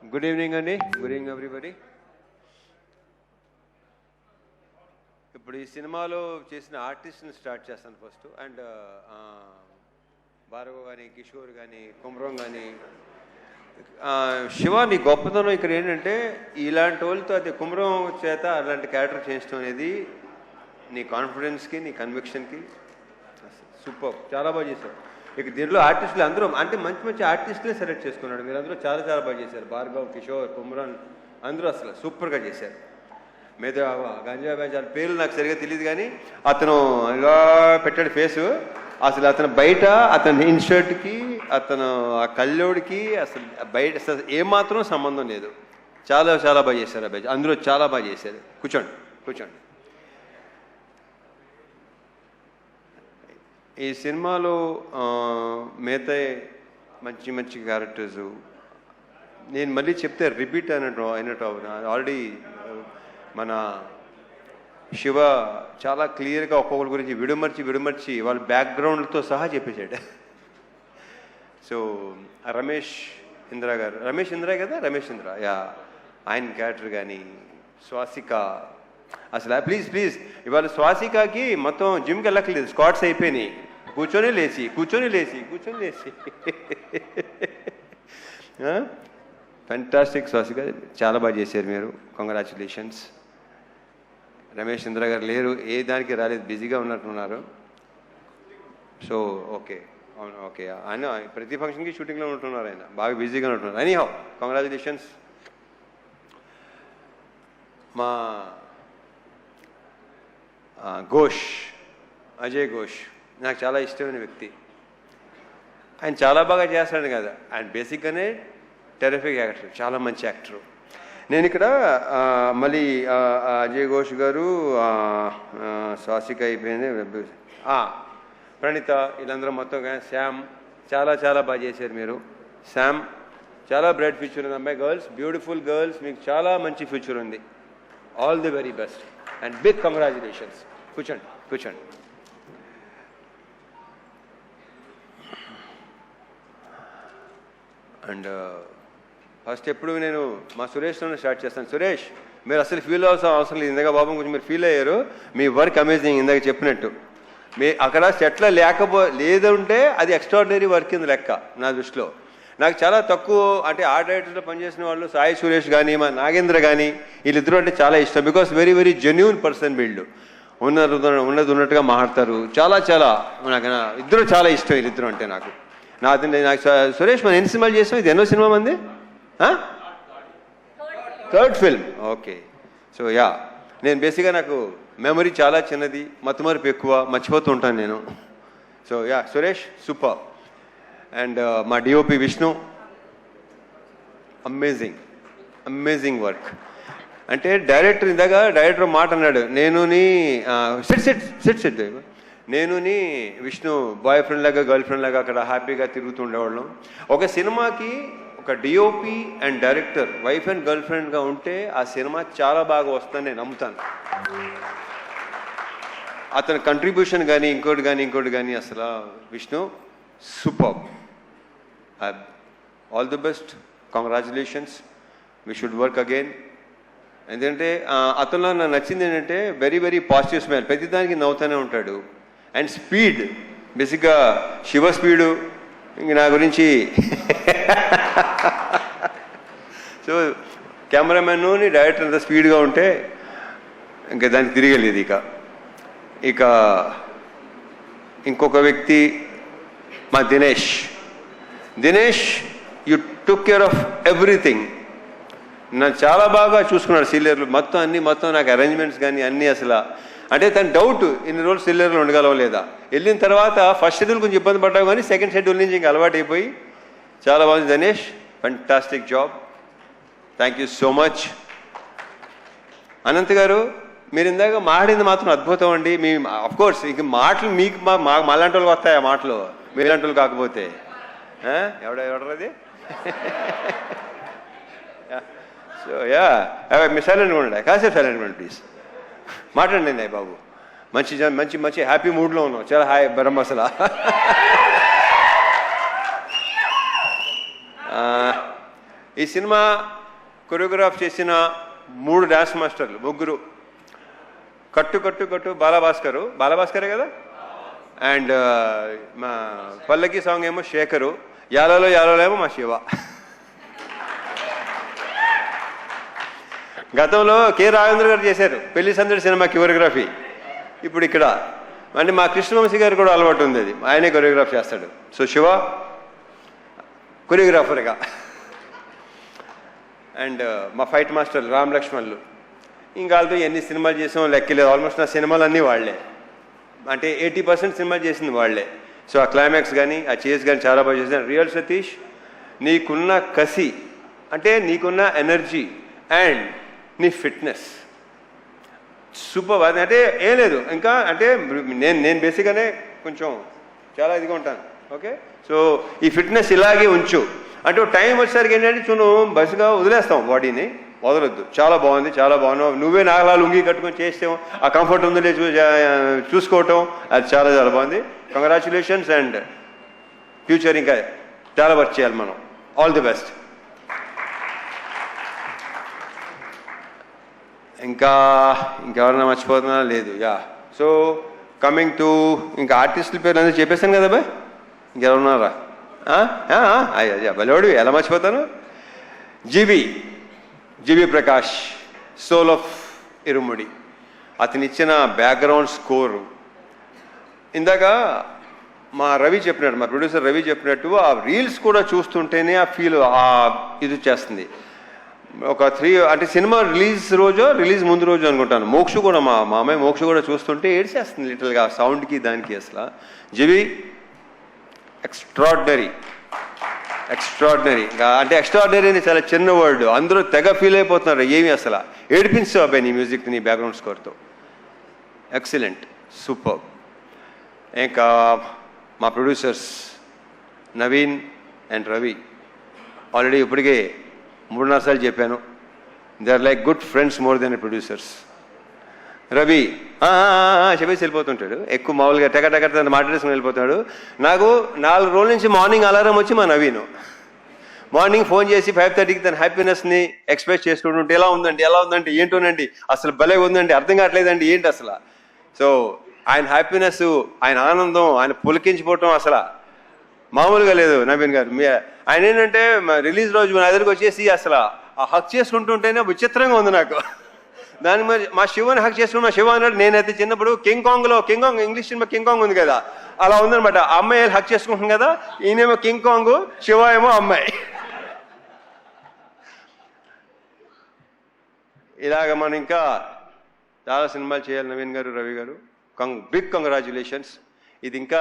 Good evening అండి. Good evening everybody. ఇప్పుడు ఈ సినిమాలో చేసిన ఆర్టిస్ట్ని స్టార్ట్ చేస్తాను ఫస్ట్. అండ్ భార్గవ్ కానీ, కిషోర్ కానీ, కుమ్రం కానీ, శివ నీ గొప్పతనం ఇక్కడ ఏంటంటే ఇలాంటి వాళ్ళతో అది కుమ్రం చేత అలాంటి క్యారెక్టర్ చేయించడం అనేది నీ కాన్ఫిడెన్స్కి, నీ కన్విక్షన్కి సూపర్. చాలా బాగా చేశారు. ఇక దీంట్లో ఆర్టిస్టులు అందరూ అంటే మంచి మంచి ఆర్టిస్టులే సెలెక్ట్ చేసుకున్నాడు. మీరు అందరూ చాలా చాలా బాగా చేశారు. భార్గవ్, కిషోర్, కుమ్రాన్ అందరూ అసలు సూపర్గా చేశారు. మీద గంజా బేజా పేర్లు నాకు సరిగా తెలియదు కానీ అతను ఇలా పెట్టాడు ఫేసు. అసలు అతను బయట అతని ఇన్షర్ట్కి, అతను ఆ కళ్ళోడికి అసలు బయట అసలు ఏమాత్రం సంబంధం లేదు. చాలా చాలా బాగా చేశారు అబ్బాయి. అందరూ చాలా బాగా చేశారు. కూర్చోండి కూర్చోండి. ఈ సినిమాలో మిగతా మంచి మంచి క్యారెక్టర్సు నేను మళ్ళీ చెప్తే రిపీట్ అయినట్టు ఆల్రెడీ మన శివ చాలా క్లియర్గా ఒక్కొక్కరి గురించి విడమర్చి వాళ్ళ బ్యాక్గ్రౌండ్తో సహా చెప్పేశాడు. సో రమేష్ ఇంద్ర గారు, రమేష్ ఇంద్ర కదా, రమేష్ ఇంద్ర యా, ఆయన క్యారెక్టర్ కానీ, స్వాసిక అసలు ప్లీజ్ ఇవాళ స్వాసికకి మొత్తం జిమ్కి వెళ్ళక్కర్లేదు, స్క్వాట్స్ అయిపోయినాయి. కూర్చొని లేచి ఫెంటాస్టిక్. స్వాసిక చాలా బాగా చేశారు మీరు. కంగ్రాచులేషన్స్. రమేష్ ఇంద్ర గారు లేరు, ఏ దానికి రాలేదు, బిజీగా ఉన్నట్టున్నారు. సో ఓకే అవును ఓకే, ఆయన ప్రతి ఫంక్షన్కి షూటింగ్లో ఉంటున్నారు, ఆయన బాగా బిజీగా ఉంటున్నారు. Anyhow congratulations. మా ఘోష్, అజయ్ ఘోష్ నాకు చాలా ఇష్టమైన వ్యక్తి. ఆయన చాలా బాగా చేస్తాడు కదా, ఆయన బేసిక్గానే టెరిఫిక్ యాక్టర్, చాలా మంచి యాక్టరు. నేను ఇక్కడ మళ్ళీ అజయ్ ఘోష్ గారు, స్వాసిక అయిపోయింది, ప్రణీత, వీళ్ళందరూ మొత్తం శ్యామ్ చాలా చాలా బాగా చేశారు మీరు. శ్యామ్ చాలా బ్రైట్ ఫ్యూచర్ ఉంది అమ్మాయి. గర్ల్స్, బ్యూటిఫుల్ గర్ల్స్, మీకు చాలా మంచి ఫ్యూచర్ ఉంది. All the very best and big congratulations. కూర్చోండి. అండ్ ఫస్ట్ ఎప్పుడు నేను మా సురేష్తోనే స్టార్ట్ చేస్తాను. సురేష్, మీరు అసలు ఫీల్ అవ్వాల్సిన అవసరం లేదు. ఇందాక బాబు కొంచెం మీరు ఫీల్ అయ్యారు. మీ వర్క్ అమేజింగ్. ఇందాక చెప్పినట్టు మీ అక్కడ సెట్లో లేదంటే అది ఎక్స్ట్రాడినరీ వర్క్ కింద లెక్క నా దృష్టిలో. నాకు చాలా తక్కువ అంటే ఆ డైరెక్టర్లో పనిచేసిన వాళ్ళు సాయి సురేష్ కానీ, మా నాగేంద్ర కానీ, వీళ్ళిద్దరూ అంటే చాలా ఇష్టం. Because very very genuine person వీళ్ళు. ఉన్నట్టుగా మాట్లాడతారు. చాలా నాకు ఇద్దరు చాలా ఇష్టం వీళ్ళిద్దరు అంటే. నాకు సురేష్ మనం ఎన్ని సినిమాలు చేస్తాం? ఇది ఎన్నో సినిమా మంది? Third film. Okay. So yeah, నేను బేసిక్గా నాకు మెమరీ చాలా చిన్నది, మతిమరుపు ఎక్కువ, మర్చిపోతూ ఉంటాను నేను. So yeah, Suresh super. And మా డిఓపి విష్ణు, అమేజింగ్ వర్క్. అంటే డైరెక్టర్ మాట అన్నాడు, నేను విష్ణు బాయ్ ఫ్రెండ్ లాగా, గర్ల్ ఫ్రెండ్ లాగా అక్కడ హ్యాపీగా తిరుగుతూ ఉండేవాళ్ళం. ఒక సినిమాకి ఒక DOP and director wife and girl ఫ్రెండ్గా ఉంటే ఆ సినిమా చాలా బాగా వస్తుందని నేను నమ్ముతాను. అతని కంట్రిబ్యూషన్ కానీ ఇంకోటి కానీ అసలు Vishnu super. All the best, congratulations. We should work again. ఎందుకంటే అతనిలో నాకు నచ్చింది ఏంటంటే వెరీ వెరీ పాజిటివ్ స్మైల్, ప్రతిదానికి నవ్వుతూనే ఉంటాడు. అండ్ స్పీడ్, బేసిక్గా శివ స్పీడు ఇంక నా గురించి. సో కెమెరామెన్ను డైరెక్టర్ అంత స్పీడ్గా ఉంటే ఇంకా దానికి తిరిగలేదు. ఇక ఇంకొక వ్యక్తి మా Dinesh, you took care of everything. నన్ను చాలా బాగా చూసుకున్నాడు. సీనియర్లు మొత్తం నాకు అరేంజ్మెంట్స్ కానీ అన్నీ అసలు అంటే తన డౌట్ ఇన్ని రోజులు సీనియర్లు ఉండగలవా లేదా. వెళ్ళిన తర్వాత ఫస్ట్ షెడ్యూల్ కొంచెం ఇబ్బంది పడ్డావు కానీ సెకండ్ షెడ్యూల్ నుంచి ఇంకా అలవాటు అయిపోయి చాలా బాగుంది. Dinesh, fantastic job. Thank you so much. Anant గారు, మీరు ఇందాక మాట్లాడింది మాత్రం అద్భుతం అండి. మీ అఫ్కోర్స్ ఇంక మాటలు మీకు మాలాంటి వాళ్ళకి వస్తాయి ఆ మాటలు, మీలాంటి వాళ్ళు కాకపోతే. ఎవడది? సో యా, మీ సైలెంట్గా ఉండండి, కాసేపు సైలెంట్గా ఉండండి ప్లీజ్. మాట్లాడండి బాబు. మంచి హ్యాపీ మూడ్లో ఉన్నావు. చాలా హాయ్ బరం అసలు. ఈ సినిమా కొరియోగ్రాఫ్ చేసిన 3 డాన్స్ మాస్టర్లు, ముగ్గురు. కట్టు కట్టు కట్టు బాలభాస్కరే కదా, అండ్ మా పల్లకి సాంగ్ ఏమో శేఖరు, యాలలో ఏమో మా శివ. గతంలో కె రాఘవేంద్ర గారు చేశారు పెళ్లి సందడి సినిమా కొరియోగ్రఫీ. ఇప్పుడు ఇక్కడ అంటే మా కృష్ణవంశీ గారు కూడా అలవాటు ఉంది, అది ఆయనే కొరియోగ్రాఫ్ చేస్తాడు. సో శివ కొరియోగ్రాఫర్గా, అండ్ మా ఫైట్ మాస్టర్లు రామ్ లక్ష్మణ్లు. ఇంకా వాళ్ళతో ఎన్ని సినిమాలు చేసాం లెక్కలేదు. ఆల్మోస్ట్ నా సినిమాలు అన్నీ వాళ్లే, అంటే 80% సినిమాలు చేసింది వాళ్లే. సో ఆ క్లైమాక్స్ కానీ ఆ చేస్ కానీ చాలా బాగా చేసిన. రియల్ సతీష్, నీకున్న కసి, అంటే నీకున్న ఎనర్జీ అండ్ నీ ఫిట్నెస్ సూపర్. అంటే ఏం లేదు ఇంకా, అంటే నేను బేసిక్గానే కొంచెం చాలా ఇదిగా ఉంటాను. ఓకే, సో ఈ ఫిట్నెస్ ఇలాగే ఉంచు. అంటే టైం వచ్చేసరికి ఏంటంటే బస్సుగా వదిలేస్తాం, బాడీని వదలొద్దు. చాలా బాగుంది, చాలా బాగున్నావు. నువ్వే నాగలా లుంగి కట్టుకొని చేస్తాం, ఆ కంఫర్ట్ ఉందో చూసుకోవటం, అది చాలా చాలా బాగుంది. కంగ్రాచులేషన్స్ అండ్ ఫ్యూచర్ ఇంకా చాలా వర్క్ చేయాలి మనం. All the best. ఇంకెవరన్నా మర్చిపోతున్నా లేదు. యా, సో కమింగ్ టు ఇంకా ఆర్టిస్టుల పేర్లు అందరూ చెప్పేశాను కదా బాయ్, ఇంకెవరున్నారా? అయ్యా బలోడు, ఎలా మర్చిపోతాను. జీవి ప్రకాష్, సోల్ ఆఫ్ ఇరుముడి. అతను ఇచ్చిన బ్యాక్గ్రౌండ్ స్కోరు ఇందాక మా రవి చెప్పినట్టు, మా ప్రొడ్యూసర్ రవి చెప్పినట్టు, ఆ రీల్స్ కూడా చూస్తుంటేనే ఆ ఫీల్ ఇది చేస్తుంది. ఒక 3 అంటే సినిమా రిలీజ్ ముందు రోజు అనుకుంటాను. మోక్ష కూడా మా అమ్మాయి మోక్ష కూడా చూస్తుంటే ఏడ్చేస్తుంది లిటిల్గా, సౌండ్కి దానికి. అసలు జీవి ఎక్స్ట్రాడినరీ. అంటే ఎక్స్ట్రాడినరీ అని చాలా చిన్న వర్డ్, అందరూ తెగ ఫీల్ అయిపోతున్నారు. ఏమి అసలు ఏడిపించావు అబ్బాయి నీ మ్యూజిక్, నీ బ్యాక్గ్రౌండ్ స్కోర్తో. Excellent, super. ఇంకా మా producers Naveen and Ravi, already ఇప్పటికే 3-4 సార్లు చెప్పాను, they are like good friends more than producers. Ravi చెప్పేసి వెళ్ళిపోతుంటాడు, ఎక్కువ మామూలుగా టెక మాట్లాడేసుకుని వెళ్ళిపోతాడు. నాకు 4 రోజుల నుంచి మార్నింగ్ అలారం వచ్చి మా నవీను మార్నింగ్ ఫోన్ చేసి 5:30కి తన హ్యాపీనెస్ని ఎక్స్ప్రెస్ చేసుకుంటుంటే, ఎలా ఉందంటే ఏంటోనండి అసలు భలే ఉందండి, అర్థం కావట్లేదండి ఏంటి అసలు. సో ఆయన హ్యాపీనెస్, ఆయన ఆనందం, ఆయన పులికించిపోవటం అసలు మామూలుగా లేదు. నవీన్ గారు ఆయన ఏంటంటే రిలీజ్ రోజు నా దగ్గరికి వచ్చేసి అసలు ఆ హక్ చేసుకుంటుంటేనే విచిత్రంగా ఉంది నాకు. దాని మరి మా శివని హక్ చేసుకుని మా శివ అన్నాడు, నేనైతే చిన్నప్పుడు king Kong English cinema king Kong ఉంది కదా, అలా ఉందనమాట. ఆ అమ్మాయి హక్ చేసుకుంటుంది కదా, ఈయనేమో కింగ్ కాంగ్, శివ ఏమో అమ్మాయి. ఇలాగ మనం ఇంకా చాలా సినిమాలు చేయాలి నవీన్ గారు, రవి గారు. Big congratulations. ఇది ఇంకా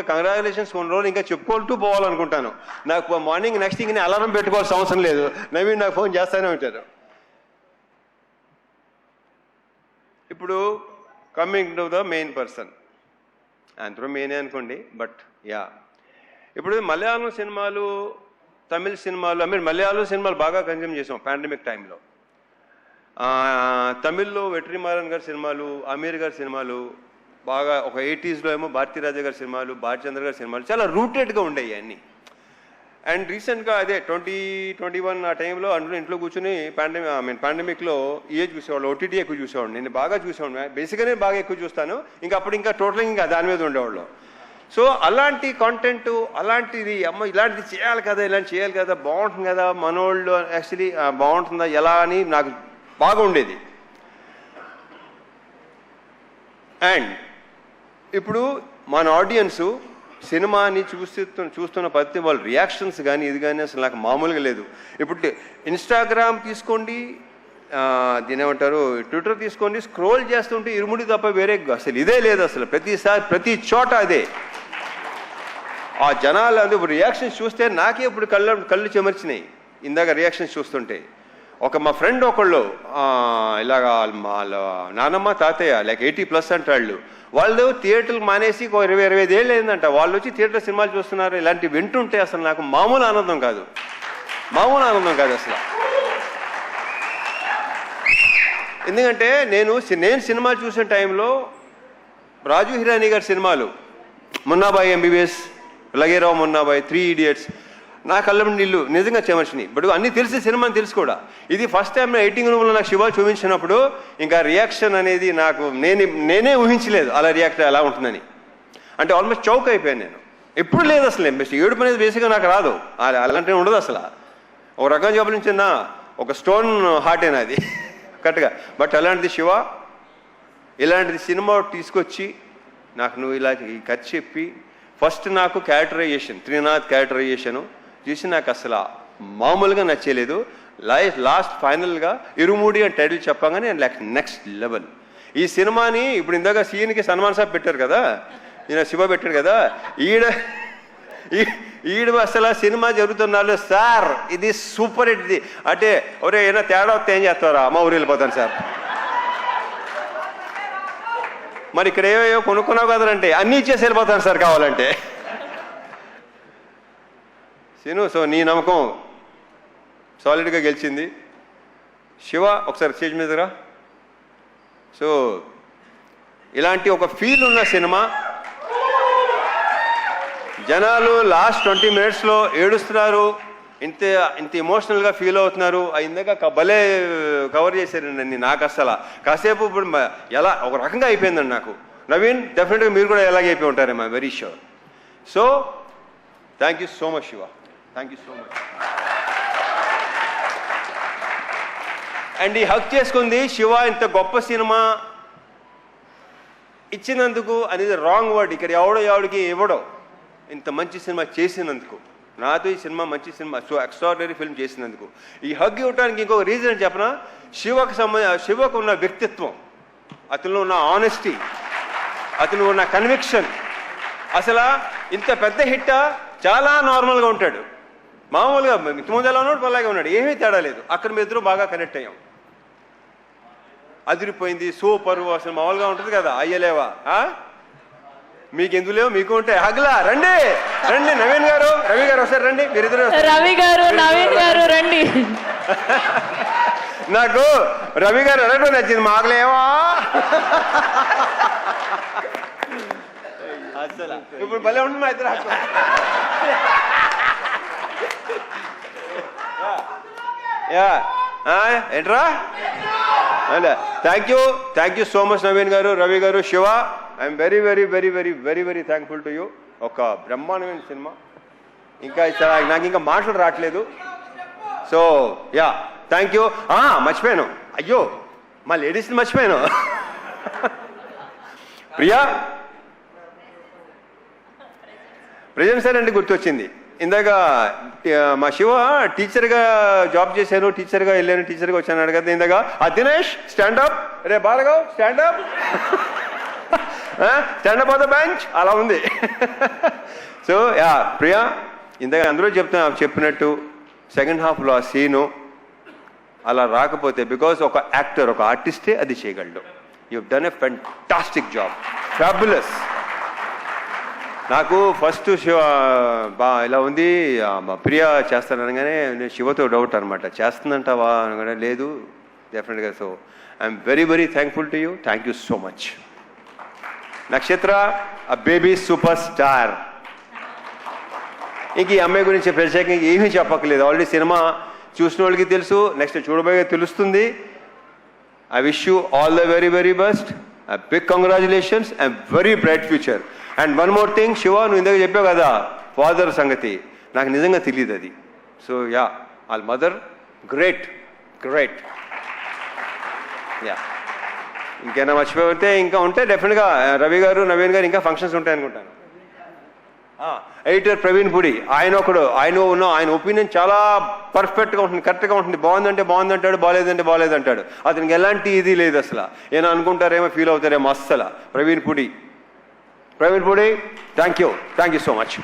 కంగ్రాచులేషన్స్ కొన్ని రోజులు ఇంకా చెప్పుకుంటూ పోవాలనుకుంటాను. నాకు మార్నింగ్ నెక్స్ట్ థింగ్ అలారం పెట్టుకోవాల్సిన అవసరం లేదు, నవీన్ నాకు ఫోన్ చేస్తూనే ఉంటారు. ఇప్పుడు coming to the main person, అందరూ మెయినే అనుకోండి, బట్ యా, ఇప్పుడు మలయాళం సినిమాలు, తమిళ సినిమాలు, మలయాళం సినిమాలు బాగా కన్జ్యూమ్ చేసాం పాండమిక్ టైంలో. తమిళ్లో వెట్రిమారన్ గారి సినిమాలు, అమీర్ గారి సినిమాలు బాగా, ఒక 80s ఏమో భారతీరాజా గారి సినిమాలు, భారచంద్ర గారి సినిమాలు చాలా రూటెడ్గా ఉండేవి అన్నీ. అండ్ రీసెంట్గా అదే 2021 ఆ టైంలో అందులో ఇంట్లో కూర్చొని పాండమిక్లో చూసేవాళ్ళు, ఓటీటీ ఎక్కువ చూసేవాడు. నేను బాగా చూసేవాడు, బేసిక్గా నేను బాగా ఎక్కువ చూస్తాను. ఇంకా అప్పుడు ఇంకా టోటల్గా ఇంకా దాని మీద ఉండేవాళ్ళు. సో అలాంటి కాంటెంట్, అలాంటిది ఇలాంటిది చేయాలి కదా, ఇలాంటి చేయాలి కదా, బాగుంటుంది కదా, మనోళ్ళు యాక్చువల్లీ బాగుంటుందా ఎలా అని నాకు బాగా ఉండేది. అండ్ ఇప్పుడు మన ఆడియన్సు సినిమాని చూస్తున్న పద్ధతి, వాళ్ళ రియాక్షన్స్ కానీ ఇది కానీ అసలు నాకు మామూలుగా లేదు. ఇప్పుడు ఇన్స్టాగ్రామ్ తీసుకోండి, దీని ఏమంటారు, ట్విట్టర్ తీసుకోండి, స్క్రోల్ చేస్తుంటే ఇరుముడి తప్ప వేరే అసలు ఇదే లేదు. అసలు ప్రతి చోట అదే. ఆ జనాలు అది రియాక్షన్స్ చూస్తే నాకే ఇప్పుడు కళ్ళు చెమర్చినాయి ఇందాక రియాక్షన్స్ చూస్తుంటే. మా ఫ్రెండ్ ఒకళ్ళు ఇలాగా వాళ్ళ నానమ్మ తాతయ్య లైక్ 80+ అంటాళ్ళు, వాళ్ళు థియేటర్లు మానేసి 20-25 ఏళ్ళు అయిందంట, వాళ్ళు వచ్చి థియేటర్ సినిమాలు చూస్తున్నారు. ఇలాంటివి వింటుంటే అసలు నాకు మామూలు ఆనందం కాదు అసలు. ఎందుకంటే నేను సినిమాలు చూసిన టైంలో రాజు హిరానీ గారి సినిమాలు, మున్నాబాయి ఎంబీబీఎస్, లగేరావు మున్నాబాయి, 3 Idiots, నా కళ్ళ నీళ్ళు నిజంగా చెమర్చినాయి. బట్ అన్నీ తెలిసి సినిమాని తెలుసు కూడా. ఇది ఫస్ట్ టైం ఎడిటింగ్ రూమ్లో నాకు శివ చూపించినప్పుడు ఇంకా రియాక్షన్ అనేది నాకు నేనే ఊహించలేదు అలా రియాక్ట్ ఎలా ఉంటుందని. అంటే ఆల్మోస్ట్ చౌక్ అయిపోయాను నేను. ఎప్పుడు లేదు అసలు ఏడుపు అనేది బేసిక్గా నాకు రాదు, అలాంటివి ఉండదు అసలు. ఒక రకంగా చెప్పాల్సిందా ఒక స్టోన్ హార్ట్ అయినా అది కరెక్ట్గా. బట్ అలాంటిది శివ ఇలాంటిది సినిమా తీసుకొచ్చి నాకు నువ్వు ఇలా ఈ కథ చెప్పి ఫస్ట్ నాకు క్యారెక్టరైజేషన్ త్రినాథ్ క్యారెక్టరైజేషను చూసి నాకు అసలు మామూలుగా నచ్చలేదు. లాస్ట్ ఫైనల్గా ఇరుముడి అని టైటిల్ చెప్పగానే నెక్స్ట్ లెవెల్. ఈ సినిమాని ఇప్పుడు ఇందాక సీన్కి సన్మాన్ సాబ్ పెట్టారు కదా, ఈయన శివ పెట్టాడు కదా, ఈడు అసలు సినిమా జరుగుతున్నాడు సార్ ఇది సూపర్ హిట్ ఇది అంటే ఒరే ఏదైనా తేడా వస్తే ఏం చేస్తారా అమ్మ ఊరు వెళ్ళిపోతాను సార్. మరి ఇక్కడ ఏవో కొనుక్కున్నావు కదంటే అన్నీ ఇచ్చేసి వెళ్ళిపోతాను సార్ కావాలంటే సీను. సో నీ నమ్మకం సాలిడ్గా గెలిచింది. శివ ఒకసారి స్టేజ్ మీదరా. సో ఇలాంటి ఒక ఫీల్ ఉన్న సినిమా జనాలు లాస్ట్ 20 minutesలో ఏడుస్తున్నారు, ఇంత ఎమోషనల్గా ఫీల్ అవుతున్నారు. ఇందాక భలే కవర్ చేశారండి. నాకు అసలు కాసేపు ఇప్పుడు ఎలా ఒక రకంగా అయిపోయిందండి నాకు. నవీన్ డెఫినెట్గా మీరు కూడా ఎలాగే అయిపోయి ఉంటారేమో very sure. So thank you so much Shiva, thank you so much. And ఈ హక్ చేసుకుంది శివ ఇంత గొప్ప సినిమా ఇచ్చినందుకు అనేది రాంగ్ వర్డ్. ఇక్కడ ఎవడికి ఇవ్వడో ఇంత మంచి సినిమా చేసినందుకు, నాతో ఈ సినిమా మంచి సినిమా సో ఎక్స్ట్రాడినరీ ఫిల్మ్ చేసినందుకు. ఈ హగ్ ఇవ్వడానికి ఇంకొక రీజన్ చెప్పనా, శివకు ఉన్న వ్యక్తిత్వం, అతనిలో ఉన్న ఆనెస్టీ, అతను ఉన్న కన్విక్షన్. అసలు ఇంత పెద్ద హిట్ చాలా నార్మల్గా ఉంటాడు, మామూలుగా ముందు ఎలా ఉన్నాడు అలాగే ఉన్నాడు, ఏమీ తేడా లేదు. అక్కడ మీ ఇద్దరు బాగా కనెక్ట్ అయ్యాం, అదిరిపోయింది సూపర్. అసలు మామూలుగా ఉంటుంది కదా అయ్యలేవా, మీకు ఎందుకు లేవు మీకు ఉంటాయి. హగ్లా రండి రండి, నవీన్ గారు రవి గారు ఒకసారి రండి, మీరిద్దరు రవి గారు నవీన్ గారు రండి. నాకు రవి గారు అడగడం నచ్చింది, మాకులేవా అసలు ఇప్పుడు భలే ఉంటుంది మా ఇద్దరు. ఏంట్రా thank you so much Naveen గారు, రవి గారు, Shiva. I'm very very very very very very thankful to you. ఒక బ్రహ్మాండమైన సినిమా, ఇంకా నాకు ఇంకా మాటలు రావట్లేదు. So yeah thank you. మర్చిపోయాను, అయ్యో మా లేడీస్ని మర్చిపోయాను. ప్రియా ప్రజెంట్ సార్ అంటే గుర్తొచ్చింది. ఇందాక మా శివ టీచర్గా జాబ్ చేశాను, టీచర్గా వెళ్ళాను, టీచర్గా వచ్చాను కదా ఇందాక. దినేష్ స్టాండప్, రే Bhargav stand up, stand up on the bench అలా ఉంది. సో యా ప్రియా ఇందాక అందరూ చెప్పినట్టు సెకండ్ హాఫ్లో ఆ సీను అలా రాకపోతే, బికాజ్ ఒక యాక్టర్ ఒక ఆర్టిస్టే అది చేయగలడు. You done a fantastic job, fabulous. నాకు ఫస్ట్ శివ ఇలా ఉంది, ప్రియా చేస్తాననగానే నేను శివతో డౌట్ అనమాట, చేస్తుందంటావా అనగానే లేదు డెఫినెట్గా. So I'm very very thankful to you, thank you so much. నక్షత్ర ఆ బేబీ సూపర్ స్టార్. ఇంక ఈ అమ్మాయి గురించి ప్రత్యేకంగా ఏమీ చెప్పక్కర్లేదు, ఆల్రెడీ సినిమా చూసిన వాళ్ళకి తెలుసు, నెక్స్ట్ చూడబోయే తెలుస్తుంది. I wish you all the very very best, big congratulations and very bright future. And one more thing Shiva, నువ్వు ఇందాక చెప్పావు కదా ఫాదర్ సంగతి, నాకు నిజంగా తెలియదు అది. సో యా వాళ్ళ మదర్ గ్రేట్ గ్రేట్. యా ఇంకేనా మర్చిపోతే ఇంకా ఉంటే డెఫినెట్గా రవి గారు నవీన్ గారు ఇంకా ఫంక్షన్స్ ఉంటాయి అనుకుంటాను. ఎడిటర్ ప్రవీణ్ పుడి ఆయన ఒపీనియన్ చాలా పర్ఫెక్ట్గా ఉంటుంది, కరెక్ట్గా ఉంటుంది. బాగుందంటే బాగుందంటాడు, బాగాలేదంటే బాగాలేదంటాడు. అతనికి ఎలాంటి ఇది లేదు అసలు. ఏమో అనుకుంటారేమో ఫీల్ అవుతారేమో అస్సలు. Praveen Pudi thank you so much,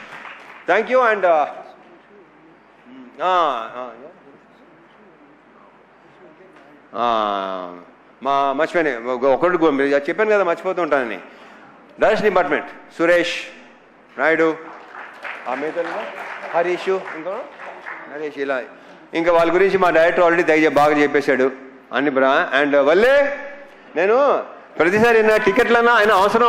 thank you. And మర్చిపోయాను ఒకటి చెప్పాను కదా మర్చిపోతూ ఉంటానని. డైరెక్షన్ డిపార్ట్మెంట్ సురేష్ నాయుడు, హరీష్, ఇంకా నరేష్, ఇలా ఇంకా వాళ్ళ గురించి మా డైరెక్టర్ ఆల్రెడీ బాగా చెప్పేశాడు అన్ని. అండ్ వల్లే నేను ప్రతిసారి టికెట్లన్నా ఆయన అవసరం